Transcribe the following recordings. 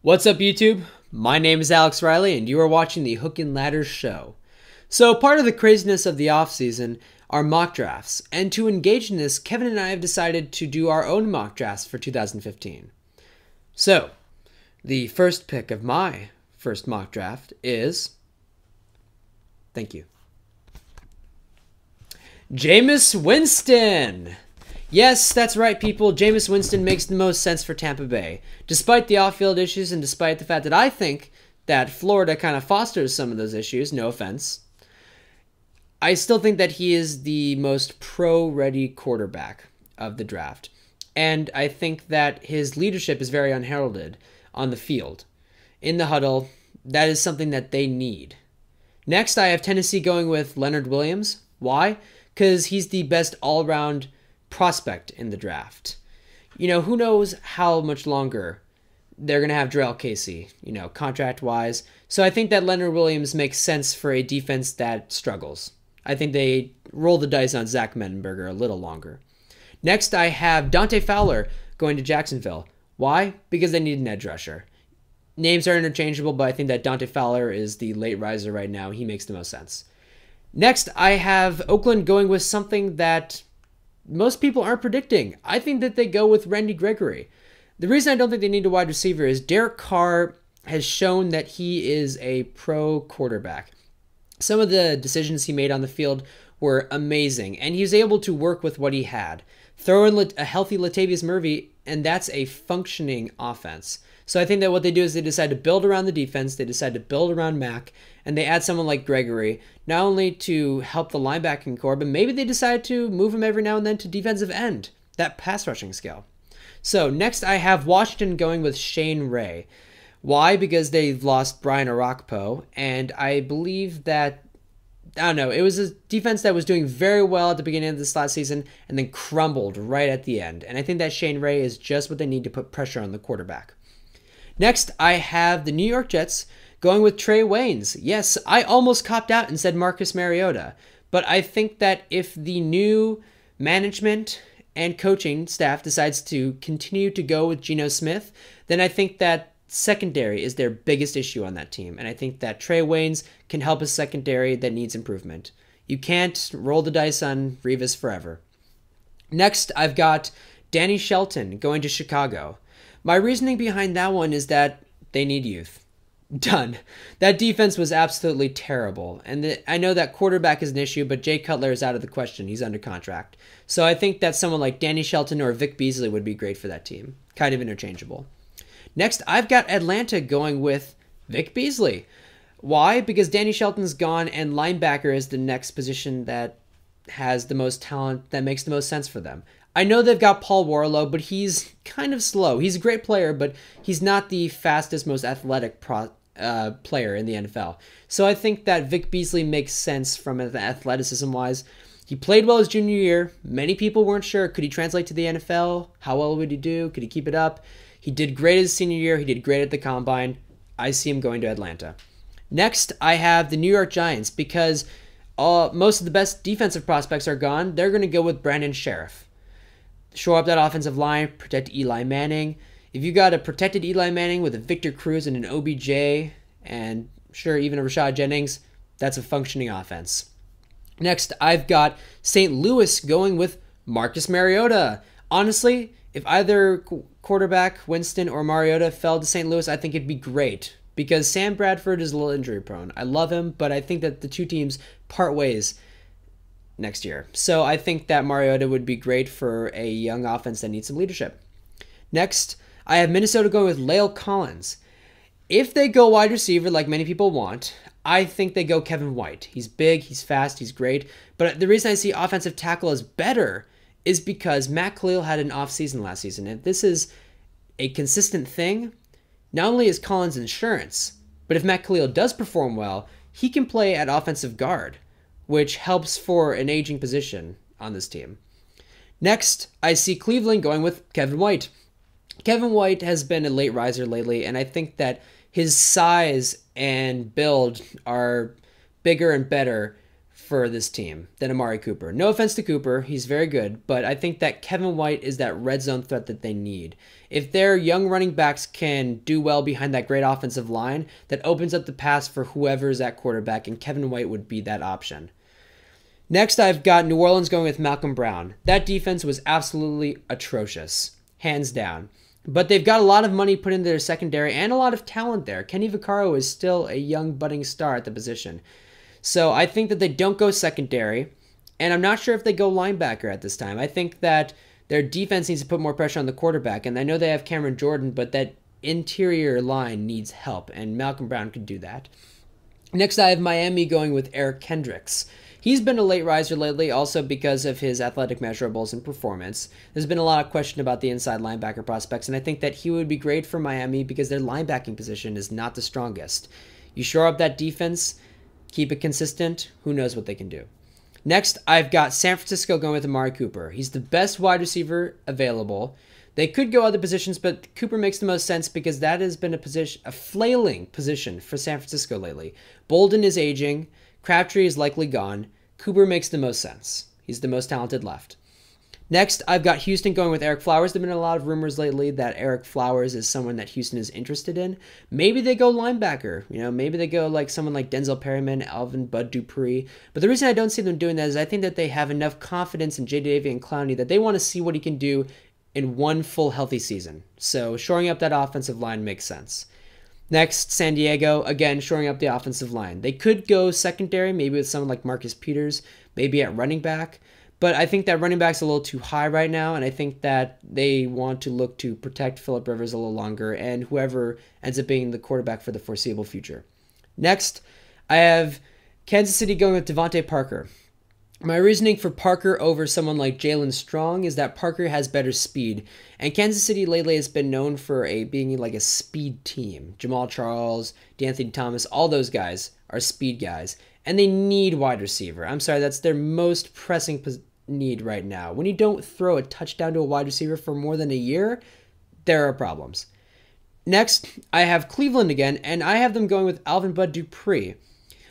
What's up, YouTube? My name is Alex Riley, and you are watching the Hook and Ladder Show. So, part of the craziness of the offseason are mock drafts, and to engage in this, Kevin and I have decided to do our own mock drafts for 2015. So, the first pick of my first mock draft is... Thank you. Jameis Winston! Yes, that's right, people. Jameis Winston makes the most sense for Tampa Bay. Despite the off-field issues and despite the fact that I think that Florida kind of fosters some of those issues, no offense, I still think that he is the most pro-ready quarterback of the draft. And I think that his leadership is very unheralded on the field. In the huddle, that is something that they need. Next, I have Tennessee going with Leonard Williams. Why? Because he's the best all-around prospect in the draft. You know, who knows how much longer they're going to have Jurrell Casey, contract-wise. So I think that Leonard Williams makes sense for a defense that struggles. I think they roll the dice on Zach Mettenberger a little longer. Next, I have Dante Fowler going to Jacksonville. Why? Because they need an edge rusher. Names are interchangeable, but I think that Dante Fowler is the late riser right now. He makes the most sense. Next, I have Oakland going with something that most people aren't predicting. I think that they go with Randy Gregory. The reason I don't think they need a wide receiver is Derek Carr has shown that he is a pro quarterback. Some of the decisions he made on the field were amazing, and he was able to work with what he had. Throw in a healthy Latavius Murray, and that's a functioning offense. So I think that what they do is they decide to build around the defense, they decide to build around Mac, and they add someone like Gregory, not only to help the linebacking core, but maybe they decide to move him every now and then to defensive end, that pass rushing skill. So next I have Washington going with Shane Ray. Why? Because they've lost Brian Orakpo, and I believe that, it was a defense that was doing very well at the beginning of this last season and then crumbled right at the end. And I think that Shane Ray is just what they need to put pressure on the quarterback. Next, I have the New York Jets going with Trey Waynes. Yes, I almost copped out and said Marcus Mariota, but I think that if the new management and coaching staff decides to continue to go with Geno Smith, then I think that secondary is their biggest issue on that team, and I think that Trey Waynes can help a secondary that needs improvement. You can't roll the dice on Revis forever. Next, I've got Danny Shelton going to Chicago. My reasoning behind that one is that they need youth. Done. That defense was absolutely terrible. And I know that quarterback is an issue, but Jay Cutler is out of the question. He's under contract. So I think that someone like Danny Shelton or Vic Beasley would be great for that team. Kind of interchangeable. Next, I've got Atlanta going with Vic Beasley. Why? Because Danny Shelton's gone, and linebacker is the next position that has the most talent, that makes the most sense for them. I know they've got Paul Warlow, but he's kind of slow. He's a great player, but he's not the fastest, most athletic player in the NFL. So I think that Vic Beasley makes sense from an athleticism-wise. He played well his junior year. Many people weren't sure. Could he translate to the NFL? How well would he do? Could he keep it up? He did great his senior year. He did great at the Combine. I see him going to Atlanta. Next, I have the New York Giants because most of the best defensive prospects are gone. They're going to go with Brandon Sheriff. Shore up that offensive line, protect Eli Manning. If you got a protected Eli Manning with a Victor Cruz and an OBJ, and sure, even a Rashad Jennings, that's a functioning offense. Next, I've got St. Louis going with Marcus Mariota. Honestly, if either quarterback, Winston or Mariota, fell to St. Louis, I think it'd be great because Sam Bradford is a little injury prone. I love him, but I think that the two teams part ways next year. So I think that Mariota would be great for a young offense that needs some leadership. Next, I have Minnesota going with La'el Collins. If they go wide receiver like many people want, I think they go Kevin White. He's big, he's fast, he's great. But the reason I see offensive tackle as better is because Matt Khalil had an off season last season. If this is a consistent thing, not only is Collins insurance, but if Matt Khalil does perform well, he can play at offensive guard, which helps for an aging position on this team. Next, I see Cleveland going with Kevin White. Kevin White has been a late riser lately, and I think that his size and build are bigger and better for this team than Amari Cooper. No offense to Cooper, he's very good, but I think that Kevin White is that red zone threat that they need. If their young running backs can do well behind that great offensive line, that opens up the pass for whoever is at quarterback, and Kevin White would be that option. Next, I've got New Orleans going with Malcolm Brown. That defense was absolutely atrocious, hands down. But they've got a lot of money put into their secondary and a lot of talent there. Kenny Vaccaro is still a young budding star at the position. So I think that they don't go secondary, and I'm not sure if they go linebacker at this time. I think that their defense needs to put more pressure on the quarterback, and I know they have Cameron Jordan, but that interior line needs help, and Malcolm Brown could do that. Next, I have Miami going with Eric Kendricks. He's been a late riser lately, also because of his athletic measurables and performance. There's been a lot of question about the inside linebacker prospects, and I think that he would be great for Miami because their linebacking position is not the strongest. You shore up that defense, keep it consistent, who knows what they can do. Next, I've got San Francisco going with Amari Cooper. He's the best wide receiver available. They could go other positions, but Cooper makes the most sense because that has been a flailing position for San Francisco lately. Bolden is aging. Crabtree is likely gone. Cooper makes the most sense. He's the most talented left. Next, I've got Houston going with Eric Flowers. There have been a lot of rumors lately that Eric Flowers is someone that Houston is interested in. Maybe they go linebacker. Maybe they go like someone like Denzel Perryman, Alvin Bud Dupree. But the reason I don't see them doing that is I think that they have enough confidence in Jadeveon Clowney that they want to see what he can do in one full healthy season. So shoring up that offensive line makes sense. Next, San Diego, again, shoring up the offensive line. They could go secondary, maybe with someone like Marcus Peters, maybe at running back. But I think that running back's a little too high right now, and I think that they want to look to protect Phillip Rivers a little longer and whoever ends up being the quarterback for the foreseeable future. Next, I have Kansas City going with Devontae Parker. My reasoning for Parker over someone like Jalen Strong is that Parker has better speed, and Kansas City lately has been known for being like a speed team. Jamal Charles, D'Anthony Thomas, all those guys are speed guys, and they need wide receiver. I'm sorry, that's their most pressing need right now. When you don't throw a touchdown to a wide receiver for more than a year, there are problems. Next, I have Cleveland again, and I have them going with Alvin Bud Dupree.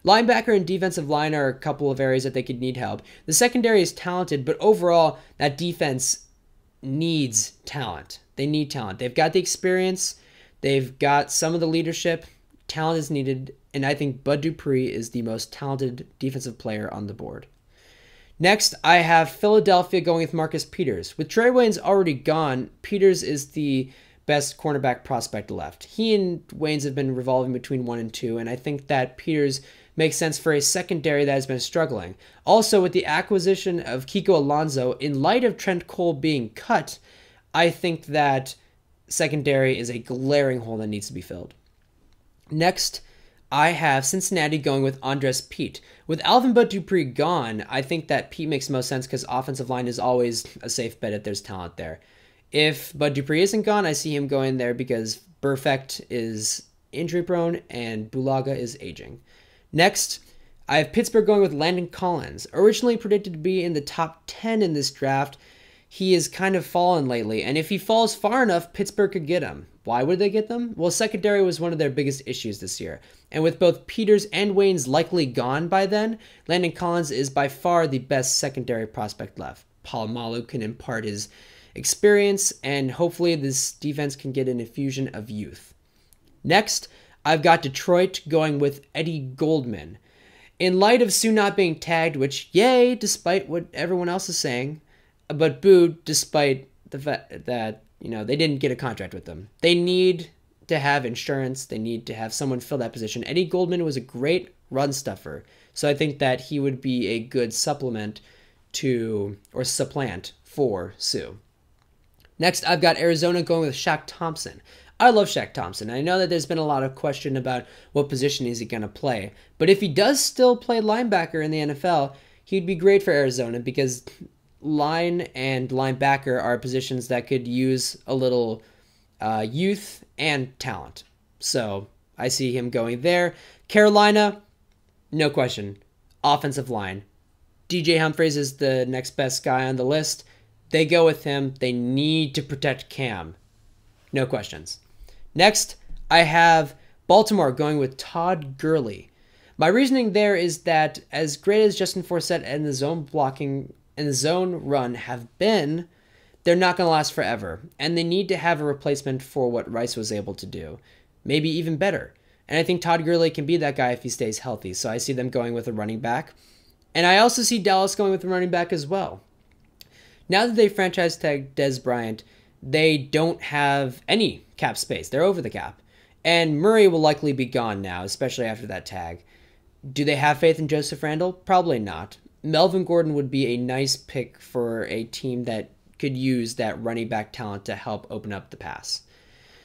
Linebacker and defensive line are a couple of areas that they could need help. The secondary is talented, but overall, that defense needs talent. They need talent. They've got the experience. They've got some of the leadership. Talent is needed, and I think Bud Dupree is the most talented defensive player on the board. Next, I have Philadelphia going with Marcus Peters. With Trey Waynes already gone, Peters is the best cornerback prospect left. He and Waynes have been revolving between 1 and 2, and I think that Peters makes sense for a secondary that has been struggling. Also, with the acquisition of Kiko Alonso, in light of Trent Cole being cut, I think that secondary is a glaring hole that needs to be filled. Next, I have Cincinnati going with Andres Pete. With Alvin Bud Dupree gone, I think that Pete makes the most sense because offensive line is always a safe bet if there's talent there. If Bud Dupree isn't gone, I see him going there because Burfict is injury prone and Bulaga is aging. Next, I have Pittsburgh going with Landon Collins. Originally predicted to be in the top 10 in this draft, he has kind of fallen lately, and if he falls far enough, Pittsburgh could get him. Why would they get them? Well, secondary was one of their biggest issues this year, and with both Peters and Waynes likely gone by then, Landon Collins is by far the best secondary prospect left. Polamalu can impart his experience, and hopefully this defense can get an infusion of youth. Next, I've got Detroit going with Eddie Goldman. In light of Sue not being tagged, which, yay, despite what everyone else is saying, but boo, despite the fact that, they didn't get a contract with them. They need to have insurance. They need to have someone fill that position. Eddie Goldman was a great run stuffer, so I think that he would be a good supplement or supplant for Sue. Next, I've got Arizona going with Shaq Thompson. I love Shaq Thompson. I know that there's been a lot of question about what position is he going to play. But if he does still play linebacker in the NFL, he'd be great for Arizona because line and linebacker are positions that could use a little youth and talent. So I see him going there. Carolina, no question. Offensive line. DJ Humphries is the next best guy on the list. They go with him. They need to protect Cam. No questions. Next, I have Baltimore going with Todd Gurley. My reasoning there is that as great as Justin Forsett and the zone blocking and the zone run have been, they're not going to last forever, and they need to have a replacement for what Rice was able to do, maybe even better. And I think Todd Gurley can be that guy if he stays healthy, so I see them going with a running back. And I also see Dallas going with a running back as well. Now that they franchise tagged Dez Bryant, they don't have any cap space. They're over the cap. And Murray will likely be gone now, especially after that tag. Do they have faith in Joseph Randle? Probably not. Melvin Gordon would be a nice pick for a team that could use that running back talent to help open up the pass.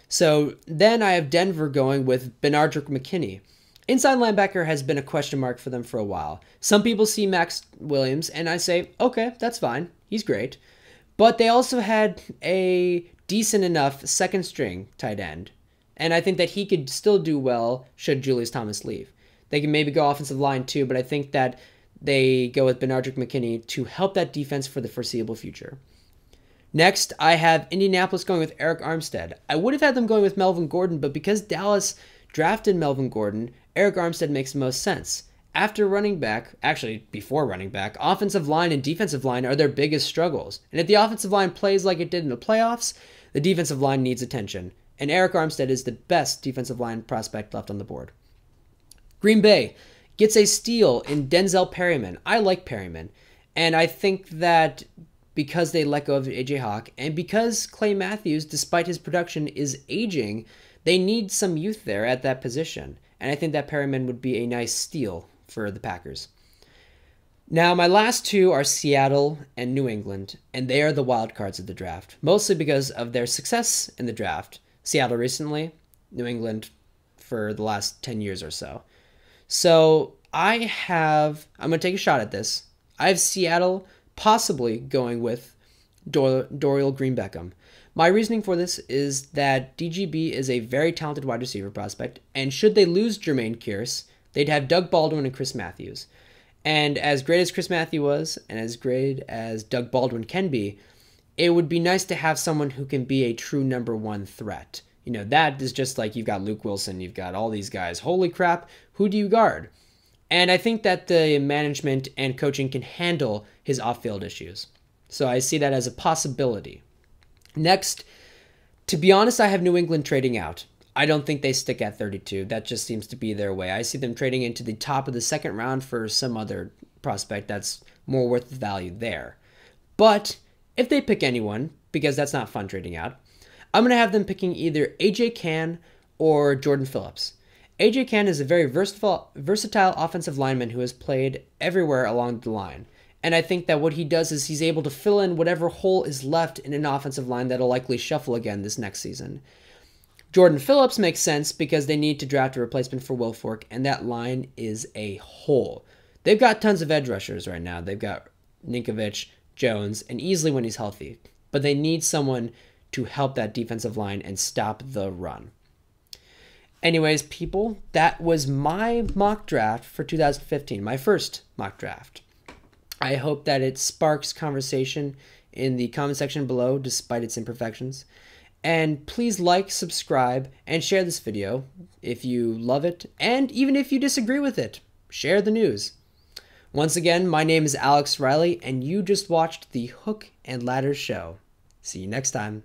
So then I have Denver going with Benardrick McKinney. Inside linebacker has been a question mark for them for a while. Some people see Max Williams, and I say, okay, that's fine. He's great. But they also had a decent enough second string tight end. And I think that he could still do well should Julius Thomas leave. They can maybe go offensive line too, but I think that they go with Benardrick McKinney to help that defense for the foreseeable future. Next, I have Indianapolis going with Eric Armstead. I would have had them going with Melvin Gordon, but because Dallas drafted Melvin Gordon, Eric Armstead makes the most sense. After running back, actually before running back, offensive line and defensive line are their biggest struggles. And if the offensive line plays like it did in the playoffs, the defensive line needs attention. And Eric Armstead is the best defensive line prospect left on the board. Green Bay gets a steal in Denzel Perryman. I like Perryman. And I think that because they let go of A.J. Hawk, and because Clay Matthews, despite his production, is aging, they need some youth there at that position. And I think that Perryman would be a nice steal for the Packers. Now, my last two are Seattle and New England, and they are the wild cards of the draft, mostly because of their success in the draft. Seattle recently, New England for the last 10 years or so. So I'm going to take a shot at this. I have Seattle possibly going with Dorial Green-Beckham. My reasoning for this is that DGB is a very talented wide receiver prospect, and should they lose Jermaine Kearse, they'd have Doug Baldwin and Chris Matthews. And as great as Chris Matthews was, and as great as Doug Baldwin can be, it would be nice to have someone who can be a true number one threat. You know, that is just like you've got Luke Wilson, you've got all these guys. Holy crap, who do you guard? And I think that the management and coaching can handle his off-field issues. So I see that as a possibility. Next, to be honest, I have New England trading out. I don't think they stick at 32. That just seems to be their way. I see them trading into the top of the second round for some other prospect that's more worth the value there. But if they pick anyone, because that's not fun trading out, I'm going to have them picking either A.J. Cann or Jordan Phillips. A.J. Cann is a very versatile offensive lineman who has played everywhere along the line. And I think that what he does is he's able to fill in whatever hole is left in an offensive line that'll likely shuffle again this next season. Jordan Phillips makes sense because they need to draft a replacement for Wilfork, and that line is a hole. They've got tons of edge rushers right now. They've got Ninkovich, Jones, and Easley when he's healthy. But they need someone to help that defensive line and stop the run. Anyways, people, that was my mock draft for 2015, my first mock draft. I hope that it sparks conversation in the comment section below, despite its imperfections. And please like, subscribe, and share this video if you love it, and even if you disagree with it, share the news. Once again, my name is Alex Riley, and you just watched the Hook and Ladder Show. See you next time.